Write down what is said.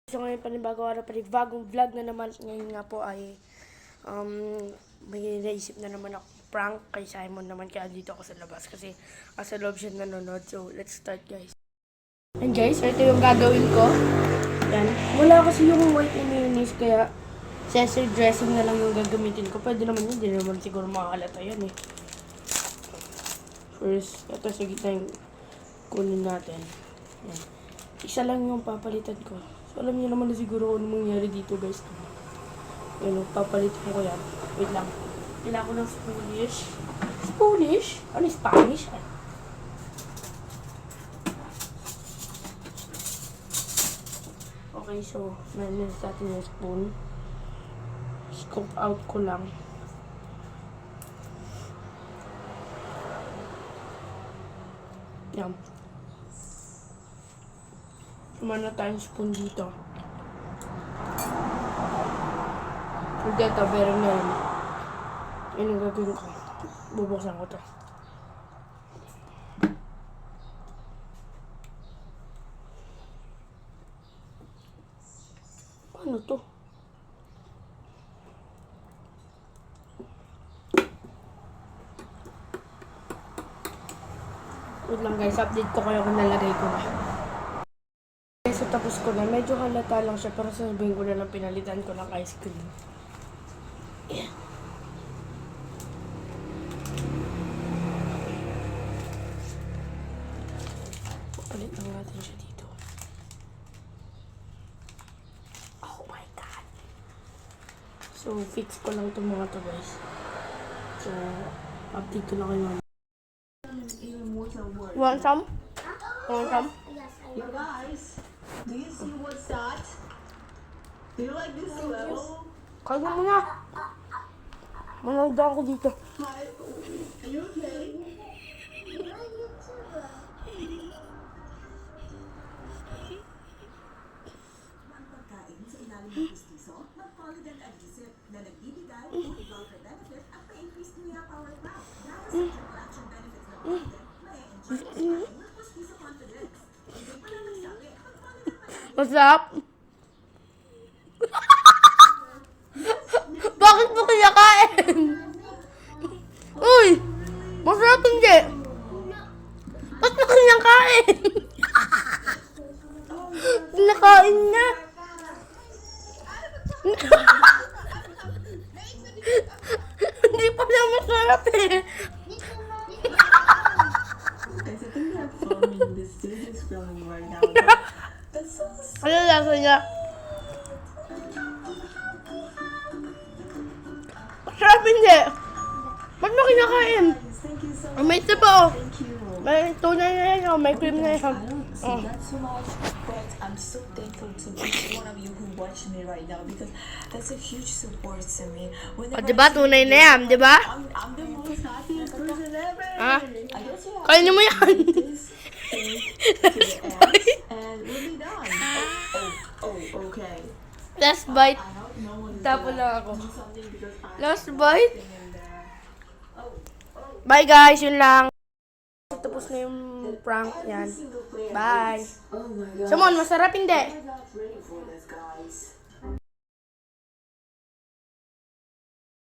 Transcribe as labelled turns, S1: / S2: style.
S1: So ngayon panibagong araw, panibagong vlog na naman. Ngayon nga po ay may naisip na naman ako prank kay Simon naman, kaya dito ako sa labas kasi sa loob siya nanonood. So let's start, guys. And guys, ito yung gagawin ko. Yan. Wala kasi yung white and mayonnaise, kaya sesame dressing na lang yung gagamitin ko. Pwede naman yun, hindi naman siguro makakalata yan eh. First, ito sa gitna yung kunin natin. Yan. Isa lang yung papalitan ko. So, alam niyo naman na siguro kung ano mangyari dito, guys. Yan, papalitan ko yan. Wait lang. Kailangan ko ng Spanish. Spanish? Ano yung Spanish? Okay, so, nanin natin yung spoon. Scoop out ko lang. Yan. Sumana tayong spoon dito. So, dito, meron na yun. Yun ang gagawin ko. Bubuksan ko to. Ano to? Wait lang, guys, update ko kayo kung nalagay ko na. So, tapos ko na. Medyo halata lang siya, pero sabihin ko na lang pinalitan ko ng ice cream. Yeah. Palit lang natin siya dito. Oh my God! So, fix ko lang itong mga to, guys. So, update ko na kayo. Want some? Want some?
S2: You guys, do you see what's that? Do you like this level?
S1: Kaya mo na. Manood ako dito.
S2: Hi, are you okay?
S3: Ang pagkain sa ilalim ng pustiso, mag-Polydent Adhesive na nagbibigay ng blocker benefit at pa-increase niya power pack. Dahil sa triple action benefits ng Polydent, may-enjoy ang sparking ng pustiso confidence. Hindi pa lang nagsabi, mag-Polydent Adhesive.
S1: What's up? Bakit mo kinakain? Uy! Masarap hindi. Ba't mo kinakain? Kinakain na. Hindi pa na masarap eh.
S2: Guys, I think they're filming this. This is filming right now. That's so
S1: Ano lasa niya? Masarap hindi. Ba't mo kinakain?
S2: nice. Thank you so much.
S1: May isa pa oh.
S2: Thank you.
S1: May tunay na yan oh. May cream na yan.
S2: I don't see that so much, but I'm so thankful to each one of you who watch me right now because that's a huge support to me.
S1: O diba? Tunay na yan. Diba?
S2: I'm the most happiest person ever.
S1: Ah?
S2: I guess you have
S1: Kainin mo yan.
S2: this thing to the end, and we'll be done. Oh, okay.
S1: Last bite.
S2: I hope no one is
S1: Tapo
S2: gonna
S1: lang ako.
S2: do something because I
S1: Last bite.
S2: in there.
S1: Bye guys. Yun lang. Tapos na yung prank. Yan.
S2: Single player.
S1: Bye.
S2: Oh my god.
S1: Simon, masarap hindi?
S2: I'm not ready for this, guys.